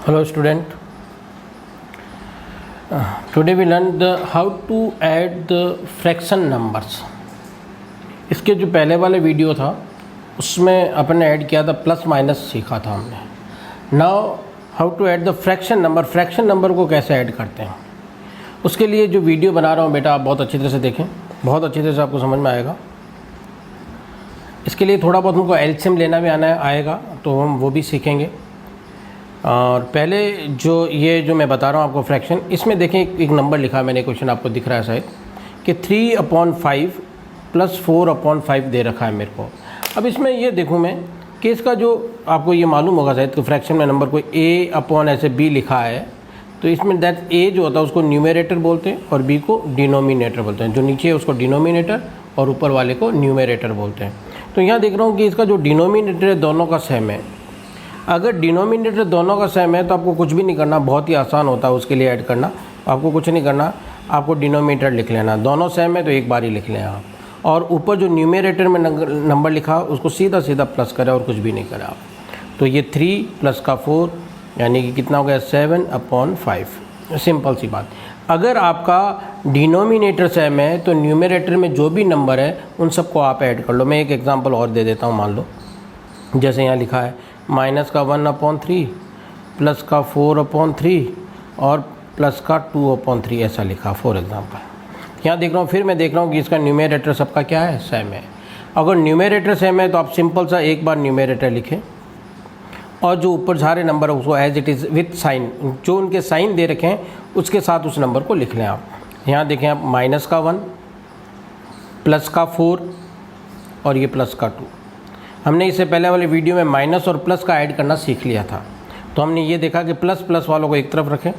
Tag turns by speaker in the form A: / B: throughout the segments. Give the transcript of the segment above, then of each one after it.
A: Hello student, today we learned how to add the fraction numbers. इसके जो पहले वाले वीडियो था उसमें अपने ऐड किया था प्लस माइनस सीखा था हमने. Now how to add the fraction number को कैसे ऐड करते हैं उसके लिए जो वीडियो बना रहा हूँ बेटा आप बहुत अच्छी तरह से देखें, बहुत अच्छी तरह से आपको समझ में आएगा. इसके लिए थोड़ा बहुत हमको एलसीएम लेना भी आएगा तो हम वो भी सीखेंगे. और पहले जो मैं बता रहा हूँ आपको फ्रैक्शन, इसमें देखें एक नंबर लिखा मैंने, क्वेश्चन आपको दिख रहा है शायद कि 3/5 + 4/5 दे रखा है मेरे को. अब इसमें ये देखूँ मैं कि इसका जो आपको ये मालूम होगा शायद कि फ्रैक्शन में नंबर को A/b लिखा है, तो इसमें दैट A जो होता है उसको न्यूमरेटर बोलते हैं और B को डिनोमिनेटर बोलते हैं. जो नीचे है उसको डिनोमिनेटर और ऊपर वाले को न्यूमरेटर बोलते हैं. तो यहाँ देख रहा हूँ कि इसका जो डिनोमिनेटर है दोनों का सेम है. अगर डिनोमिनेटर दोनों का सेम है तो आपको कुछ भी नहीं करना, बहुत ही आसान होता है उसके लिए ऐड करना. आपको कुछ नहीं करना, आपको डिनोमिनेटर लिख लेना. दोनों सेम है तो एक बार ही लिख लें आप, और ऊपर जो न्यूमरेटर में नंबर लिखा उसको सीधा प्लस करें और कुछ भी नहीं करें आप. तो ये 3 + 4 यानी कि कितना हो गया 7/5. सिंपल सी बात. अगर आपका डिनोमिनेटर सेम है तो न्यूमरेटर में जो भी नंबर है उन सबको आप ऐड कर लो. मैं एक एग्जांपल और दे देता हूँ. मान लो जैसे यहाँ लिखा है -1/3 + 4/3 और +2/3 ऐसा लिखा फॉर एग्जांपल. यहाँ देख रहा हूँ, फिर मैं देख रहा हूँ कि इसका न्यूमरेटर सबका क्या है, सेम है. अगर न्यूमरेटर सेम है तो आप सिंपल सा एक बार न्यूमरेटर लिखें और जो ऊपर सारे नंबर है उसको as it is with sign, जो उनके साइन दे रखे हैं उसके साथ उस नंबर को लिख लें आप. यहाँ देखें आप -1 +4 और ये +2. हमने इससे पहले वाले वीडियो में माइनस और प्लस का ऐड करना सीख लिया था. तो हमने ये देखा कि प्लस वालों को एक तरफ रखें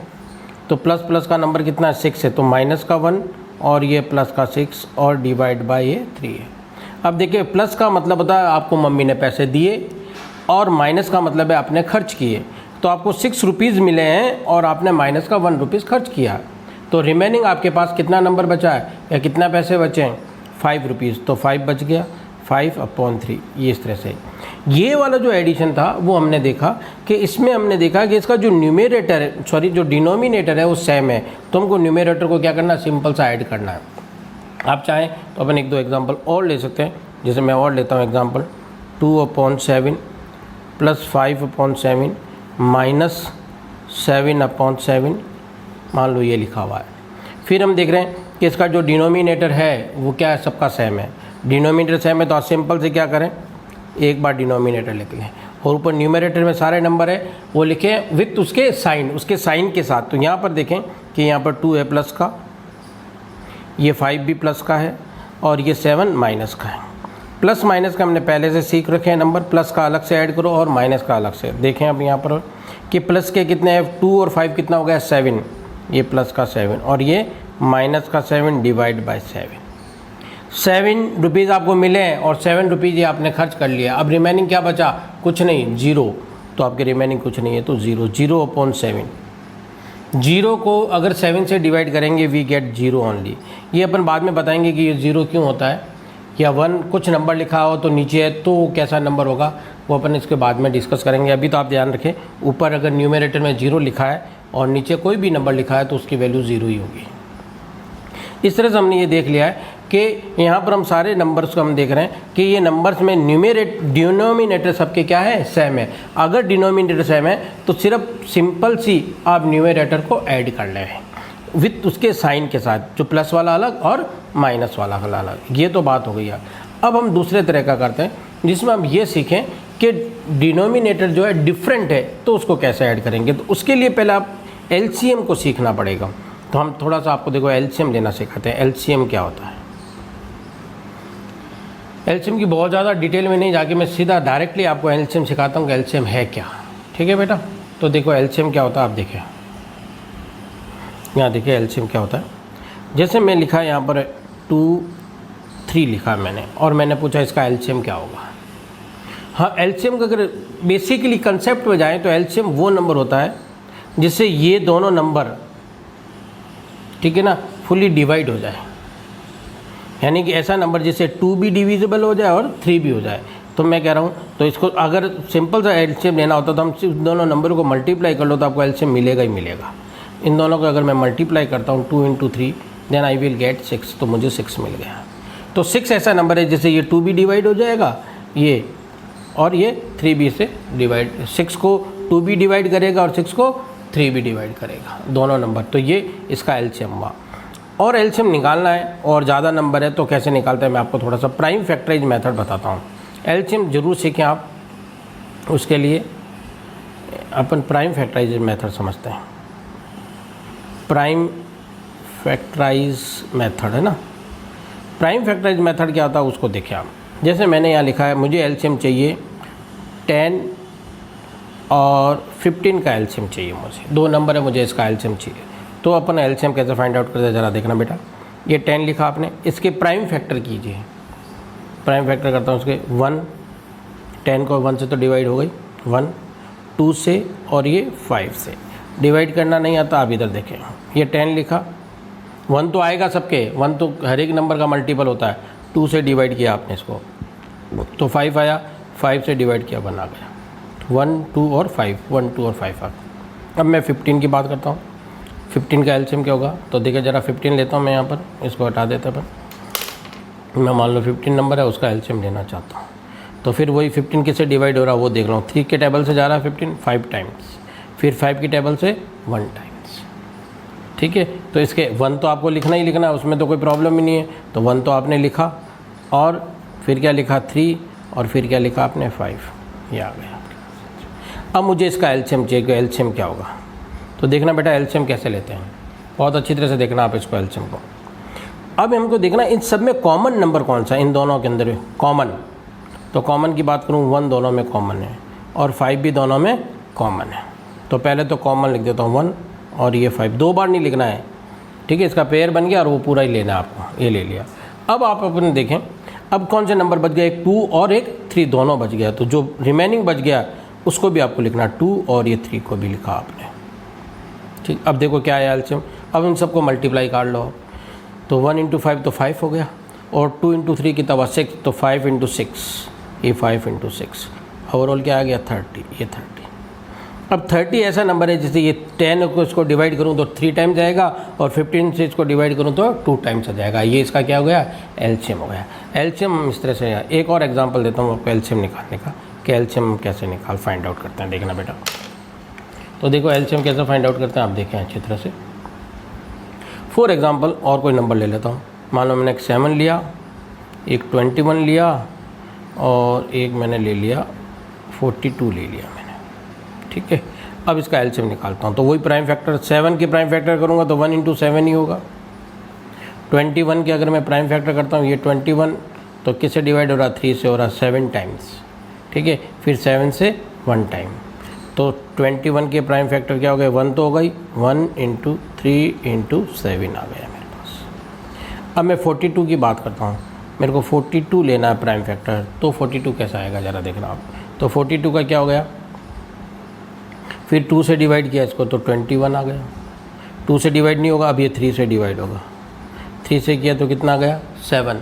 A: तो प्लस का नंबर कितना है 6 है, तो -1 और ये +6 और डिवाइड बाय ये 3 है. अब देखिए प्लस का मतलब होता है आपको मम्मी ने पैसे दिए और माइनस का मतलब है आपने खर्च किए. तो आपको 6 रुपीज़ मिले हैं और आपने -1 खर्च किया. तो रिमेनिंग आपके पास कितना नंबर बचा है या कितना पैसे बचे हैं 5 रुपीज़. तो 5 बच गया 5/3. ये इस तरह से ये वाला जो एडिशन था वो हमने देखा कि इसमें हमने देखा कि इसका जो न्यूमरेटर है जो डिनोमिनेटर है वो सेम है. तो हमको न्यूमरेटर को क्या करना है, सिंपल सा ऐड करना है. आप चाहें तो अपन 1-2 एग्जांपल और ले सकते हैं. जैसे मैं और लेता हूँ एग्जांपल 2/7 + 5/7 -7/7 मान लो ये लिखा हुआ है. फिर हम देख रहे हैं कि इसका जो डिनोमिनेटर है वो क्या है, सबका सेम है. डिनोमिनेटर सेम है तो आप सिंपल से क्या करें, एक बार डिनोमिनेटर लिख लें और ऊपर न्यूमरेटर में सारे नंबर है वो लिखें विथ उसके साइन के साथ. तो यहाँ पर देखें कि यहाँ पर 2 है प्लस का, ये 5 भी प्लस का है और ये 7 माइनस का है. प्लस माइनस का हमने पहले से सीख रखे हैं नंबर. प्लस का अलग से ऐड करो और माइनस का अलग से. देखें अब यहाँ पर कि प्लस के कितने हैं 2 और 5 कितना हो गया 7, ये प्लस का 7 और ये माइनस का 7 डिवाइड बाय 7. 7 रुपीज़ आपको मिले हैं और 7 रुपीज़ ये आपने खर्च कर लिया. अब रिमेनिंग क्या बचा, कुछ नहीं, 0. तो आपके रिमेनिंग कुछ नहीं है तो 0/7. 0 को अगर 7 से डिवाइड करेंगे वी गेट 0 ओनली. ये अपन बाद में बताएंगे कि ये 0 क्यों होता है, या 1 कुछ नंबर लिखा हो तो नीचे है तो कैसा नंबर होगा वो अपन इसके बाद में डिस्कस करेंगे. अभी तो आप ध्यान रखें ऊपर अगर न्यूमरेटर में 0 लिखा है और नीचे कोई भी नंबर लिखा है तो उसकी वैल्यू 0 ही होगी. इस तरह से हमने ये देख लिया है कि यहाँ पर हम सारे नंबर्स को हम देख रहे हैं कि ये नंबर्स में डिनोमिनेटर सबके क्या है, सेम है. अगर डिनोमिनेटर सेम है तो सिर्फ सिंपल सी आप न्यूमरेटर को ऐड कर लें विथ उसके साइन के साथ, जो प्लस वाला अलग और माइनस वाला अलग. ये तो बात हो गई है. अब हम दूसरे तरह का करते हैं जिसमें हम ये सीखें कि डिनोमिनेटर जो है डिफरेंट है तो उसको कैसे ऐड करेंगे. तो उसके लिए पहले आप एलसीएम को सीखना पड़ेगा. तो हम थोड़ा सा आपको देखो एलसीएम लेना सिखाते हैं. एलसीएम क्या होता है, एलसीएम की बहुत ज़्यादा डिटेल में नहीं जाके मैं सीधा डायरेक्टली आपको एलसीएम सिखाता हूँ कि एलसीएम है क्या. ठीक है बेटा. तो देखो एलसीएम क्या होता है, आप देखें यहाँ देखिए एलसीएम क्या होता है. जैसे मैं लिखा यहाँ पर 2, 3 लिखा मैंने और मैंने पूछा इसका एलसीएम क्या होगा. हाँ, एलसीएम का अगर बेसिकली कंसेप्ट में जाएँ तो एलसीएम वो नंबर होता है जिससे ये दोनों नंबर, ठीक है ना, फुली डिवाइड हो जाए. यानी कि ऐसा नंबर जिससे 2 भी डिविजिबल हो जाए और 3 भी हो जाए. तो मैं कह रहा हूँ, तो इसको अगर सिंपल सा एलसीएम लेना होता तो हम सिर्फ दोनों नंबरों को मल्टीप्लाई कर लो तो आपको एलसीएम मिलेगा ही मिलेगा। इन दोनों को अगर मैं मल्टीप्लाई करता हूँ 2 × 3 देन आई विल गेट 6, तो मुझे 6 मिल गया। तो 6 ऐसा नंबर है जैसे ये 2 भी डिवाइड हो जाएगा ये, और ये 3 भी से डिवाइड, 6 को 2 भी डिवाइड करेगा और 6 को 3 भी डिवाइड करेगा, दोनों नंबर। तो ये इसका एलसीएम हुआ। और एलसीएम निकालना है और ज़्यादा नंबर है तो कैसे निकालते हैं मैं आपको थोड़ा सा प्राइम फैक्टराइज मेथड बताता हूँ। एलसीएम जरूर सीखें आप, उसके लिए अपन प्राइम फैक्टराइज मेथड समझते हैं। प्राइम फैक्टराइज मेथड है ना, प्राइम फैक्टराइज मेथड क्या होता है उसको देखें आप। जैसे मैंने यहाँ लिखा है मुझे एलसीएम चाहिए 10 और 15 का एलसीएम चाहिए, मुझे 2 नंबर है, मुझे इसका एलसीएम चाहिए। तो अपन एलसीएम कैसे फाइंड आउट करते हैं ज़रा देखना बेटा। ये 10 लिखा आपने, इसके प्राइम फैक्टर कीजिए। प्राइम फैक्टर करता हूँ उसके 1, 10 को 1 से तो डिवाइड हो गई 1, 2 से और ये 5 से। डिवाइड करना नहीं आता आप इधर देखें, ये 10 लिखा, 1 तो आएगा सबके, 1 तो हर एक नंबर का मल्टीपल होता है। 2 से डिवाइड किया आपने इसको तो 5 आया, 5 से डिवाइड किया 1 आ गया। 1, 2 और 5, 1, 2 और 5 आ गया। अब मैं 15 की बात करता हूँ। 15 का एलसीएम क्या होगा, तो देखिए ज़रा 15 लेता हूँ मैं यहाँ पर, इसको हटा देता पर, मैं मान लो 15 नंबर है उसका एलसीएम लेना चाहता हूँ। तो फिर वही 15 किससे डिवाइड हो रहा है वो देख रहा हूँ। 3 के टेबल से जा रहा है 15 5 टाइम्स, फिर 5 की टेबल से 1 टाइम्स, ठीक है। तो इसके 1 तो आपको लिखना ही लिखना है, उसमें तो कोई प्रॉब्लम ही नहीं है। तो 1 तो आपने लिखा, और फिर क्या लिखा 3, और फिर क्या लिखा आपने 5, ये आ गया। अब मुझे इसका एलसीएम चाहिए कि एलसीएम क्या होगा। तो देखना बेटा एलसीएम कैसे लेते हैं, बहुत अच्छी तरह से देखना आप इसको एलसीएम को। अब हमको देखना इन सब में कॉमन नंबर कौन सा है, इन दोनों के अंदर कॉमन। तो कॉमन की बात करूँ 1 दोनों में कॉमन है और 5 भी दोनों में कॉमन है। तो पहले तो कॉमन लिख देता हूँ 1 और ये 5, 2 बार नहीं लिखना है, ठीक है। इसका पेयर बन गया और वो पूरा ही लेना है आपको, ये ले लिया। अब आप अपने देखें अब कौन से नंबर बच गया, एक 2 और एक 3 दोनों बच गया। तो जो रिमेनिंग बच गया उसको भी आपको लिखना, 2 और ये 3 को भी लिखा आपने, ठीक। अब देखो क्या है एलसीएम, अब इन सबको मल्टीप्लाई कर लो। तो 1 × 5 तो 5 हो गया, और 2 × 3 कितना 6, तो 5 × 6, ये 5 × 6, ओवरऑल क्या आ गया 30, ये 30। अब 30 ऐसा नंबर है जिससे ये 10 को इसको डिवाइड करूँ तो 3 टाइम्स जाएगा, और 15 से इसको डिवाइड करूँ तो 2 टाइम्स आ जाएगा। ये इसका क्या हो गया, एलसीएम हो गया। एलसीएम इस तरह से। एक और एग्जांपल देता हूँ आपको एलसीएम निकालने का, कि एलसीएम कैसे फाइंड आउट करते हैं, देखना बेटा। तो देखो एलसीएम कैसे फाइंड आउट करते हैं आप देखें अच्छी तरह से। फॉर एग्जांपल और कोई नंबर ले लेता हूँ, मान लो मैंने एक 7 लिया, एक 21 लिया, और एक मैंने ले लिया 42 ले लिया मैंने, ठीक है। अब इसका एलसीएम निकालता हूँ, तो वही प्राइम फैक्टर 7 के प्राइम फैक्टर करूँगा तो 1 × 7 ही होगा। 21 के अगर मैं प्राइम फैक्टर करता हूँ, ये 21 तो किससे डिवाइड हो रहा, 3 से हो रहा 7 टाइम्स, ठीक है। फिर 7 से 1 टाइम, तो 21 के प्राइम फैक्टर क्या हो गए, 1 तो हो गई, 1 × 3 × 7 आ गया मेरे पास। अब मैं 42 की बात करता हूँ, मेरे को 42 लेना है प्राइम फैक्टर, तो 42 कैसा आएगा ज़रा देखना आप। तो 42 का क्या हो गया, फिर 2 से डिवाइड किया इसको तो 21 आ गया। 2 से डिवाइड नहीं होगा, अब ये 3 से डिवाइड होगा। 3 से किया तो कितना आ गया 7,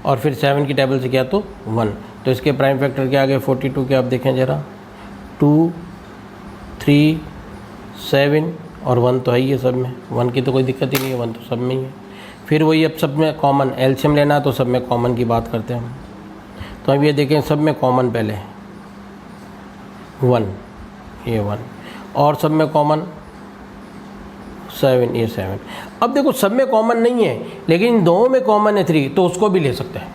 A: और फिर 7 की टेबल से किया तो 1। तो इसके प्राइम फैक्टर क्या आ गए 42 के, आप देखें ज़रा, 2, 3, 7 और 1 तो है ही है सब में, 1 की तो कोई दिक्कत ही नहीं है, 1 तो सब में ही है। फिर वही अब सब में कॉमन एलसीएम लेना है तो सब में कॉमन की बात करते हैं हम। तो अब ये देखें सब में कॉमन पहले 1, ये 1, और सब में कॉमन 7, ये 7। अब देखो सब में कॉमन नहीं है, लेकिन इन दोनों में कॉमन है 3, तो उसको भी ले सकते हैं,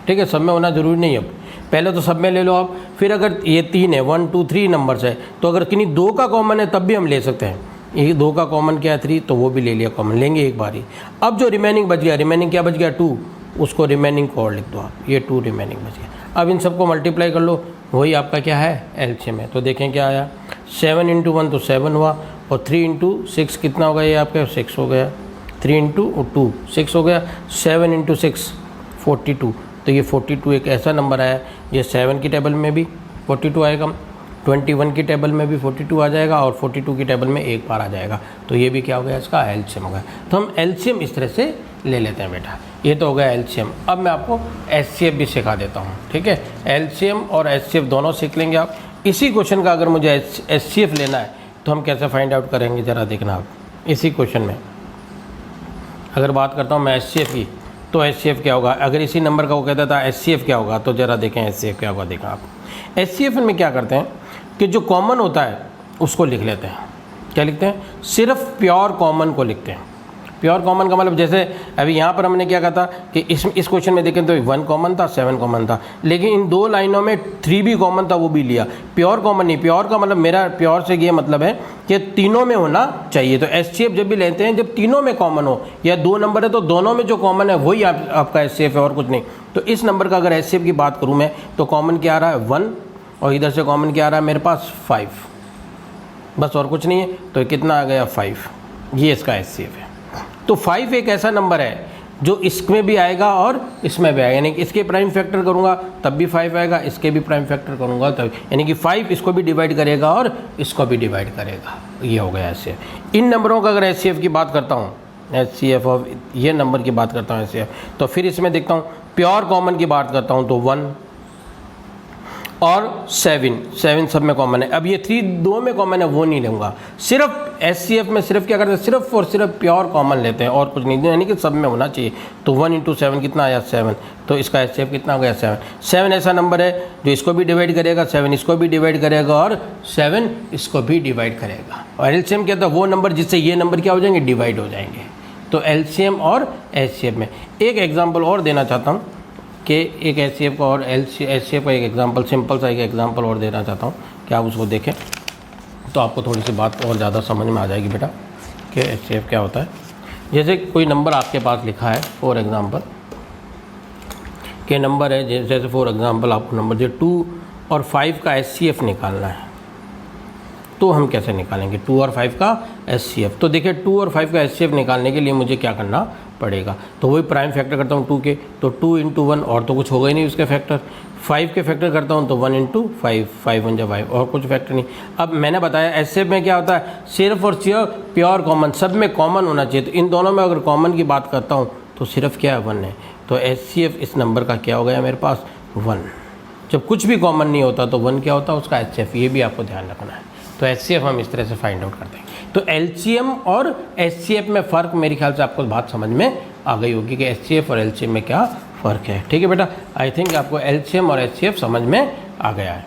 A: ठीक है। सब में होना ज़रूरी नहीं है। अब पहले तो सब में ले लो आप, फिर अगर ये 3 है, 1, 2, 3 नंबर्स है, तो अगर किन्हीं 2 का कॉमन है तब भी हम ले सकते हैं। ये 2 का कॉमन क्या है 3, तो वो भी ले लिया कॉमन, लेंगे एक बार ही। अब जो रिमेनिंग बच गया, रिमेनिंग क्या बच गया 2, उसको रिमेनिंग को और लिख दो आप, ये 2 रिमेनिंग बच गया। अब इन सबको मल्टीप्लाई कर लो, वही आपका क्या है एलसीएम है। तो देखें क्या आया, 7 × 1 तो 7 हुआ, और 3 × 6 कितना हो गया, ये आपका 6 हो गया। 3 × 2 6 हो गया, 7 × 6 42। तो ये 42 एक ऐसा नंबर आया ये 7 की टेबल में भी 42 आएगा, 21 की टेबल में भी 42 आ जाएगा और 42 की टेबल में एक बार आ जाएगा। तो ये भी क्या हो गया, इसका एलसीएम हो गया। तो हम एलसीएम इस तरह से ले लेते हैं बेटा। ये तो हो गया एलसीएम। अब मैं आपको एचसीएफ भी सिखा देता हूँ, ठीक है। एलसीएम और एचसीएफ दोनों सीख लेंगे आप। इसी क्वेश्चन का अगर मुझे एचसीएफ लेना है तो हम कैसे फाइंड आउट करेंगे, ज़रा देखना आप। इसी क्वेश्चन में अगर बात करता हूँ मैं एचसीएफ की, तो एचसीएफ क्या होगा, अगर इसी नंबर का वो कहता था एचसीएफ क्या होगा, तो ज़रा देखें एचसीएफ क्या होगा। देखा आप एचसीएफ में क्या करते हैं कि जो कॉमन होता है उसको लिख लेते हैं। क्या लिखते हैं, सिर्फ प्योर कॉमन को लिखते हैं। प्योर कॉमन का मतलब जैसे अभी यहाँ पर हमने क्या कहा था कि इस क्वेश्चन में देखें तो 1 कॉमन था, 7 कॉमन था, लेकिन इन 2 लाइनों में 3 भी कॉमन था, वो भी लिया। प्योर कॉमन नहीं, प्योर का मतलब मेरा प्योर से ये मतलब है कि तीनों में होना चाहिए। तो एचसीएफ जब भी लेते हैं जब तीनों में कॉमन हो, या 2 नंबर है तो दोनों में जो कॉमन है वही आपका एचसीएफ है और कुछ नहीं। तो इस नंबर का अगर एचसीएफ की बात करूँ मैं, तो कॉमन क्या आ रहा है 1 और इधर से कॉमन क्या आ रहा है मेरे पास 5, बस और कुछ नहीं है। तो कितना आ गया 5, ये इसका एचसीएफ है। तो 5 एक ऐसा नंबर है जो इसमें भी आएगा और इसमें भी आएगा, यानी कि इसके प्राइम फैक्टर करूंगा तब भी 5 आएगा, इसके भी प्राइम फैक्टर करूंगा तब, यानी कि 5 इसको भी डिवाइड करेगा और इसको भी डिवाइड करेगा। ये हो गया एचसीएफ। इन नंबरों का अगर एचसीएफ की बात करता हूँ, एचसीएफ ऑफ ये नंबर की बात करता हूँ एचसीएफ, तो फिर इसमें देखता हूँ प्योर कॉमन की बात करता हूँ तो 1 और 7 सब में कॉमन है। अब ये 3 2 में कॉमन है, वो नहीं लूँगा। सिर्फ एचसीएफ में सिर्फ क्या करते हैं, सिर्फ और सिर्फ प्योर कॉमन लेते हैं और कुछ नहीं, यानी कि सब में होना चाहिए। तो 1 × 7 कितना आया 7, तो इसका एचसीएफ कितना हो गया 7 ऐसा नंबर है जो इसको भी डिवाइड करेगा, 7 इसको भी डिवाइड करेगा और 7 इसको भी डिवाइड करेगा। और एलसीएम क्या था, वो नंबर जिससे ये नंबर क्या हो जाएंगे, डिवाइड हो जाएंगे। तो एलसीएम और एचसीएफ में एक एग्जाम्पल और देना चाहता हूँ कि एक एचसीएफ का और एचसीएफ का एक एग्जांपल, सिंपल सा एक एग्जांपल और देना चाहता हूँ कि आप उसको देखें तो आपको थोड़ी सी बात और ज़्यादा समझ में आ जाएगी बेटा कि एचसीएफ क्या होता है। जैसे कोई नंबर आपके पास लिखा है फॉर एग्जांपल के नंबर है, जैसे फॉर एग्जांपल आपको नंबर जो 2 और 5 का एचसीएफ निकालना है, तो हम कैसे निकालेंगे 2 और 5 का एचसीएफ। तो देखिए 2 और 5 का एचसीएफ निकालने के लिए मुझे क्या करना पड़ेगा, तो वही प्राइम फैक्टर करता हूँ 2 के, तो 2 × 1 और तो कुछ होगा ही नहीं उसके फैक्टर। 5 के फैक्टर करता हूँ तो 1 × 5, 5 × 5 और कुछ फैक्टर नहीं। अब मैंने बताया एचसीएफ में क्या होता है, सिर्फ और सिर्फ प्योर कॉमन, सब में कॉमन होना चाहिए। तो इन दोनों में अगर कॉमन की बात करता हूँ तो सिर्फ क्या है 1 है। तो एचसीएफ इस नंबर का क्या हो गया मेरे पास 1। जब कुछ भी कॉमन नहीं होता तो 1 क्या होता है उसका एचसीएफ, ये भी आपको ध्यान रखना है। तो एचसीएफ हम इस तरह से फाइंड आउट करते हैं। तो एलसीएम और एचसीएफ में फ़र्क मेरे ख्याल से आपको बात समझ में आ गई होगी कि एचसीएफ और एलसीएम में क्या फ़र्क है। ठीक है बेटा, आई थिंक आपको एलसीएम और एचसीएफ समझ में आ गया है।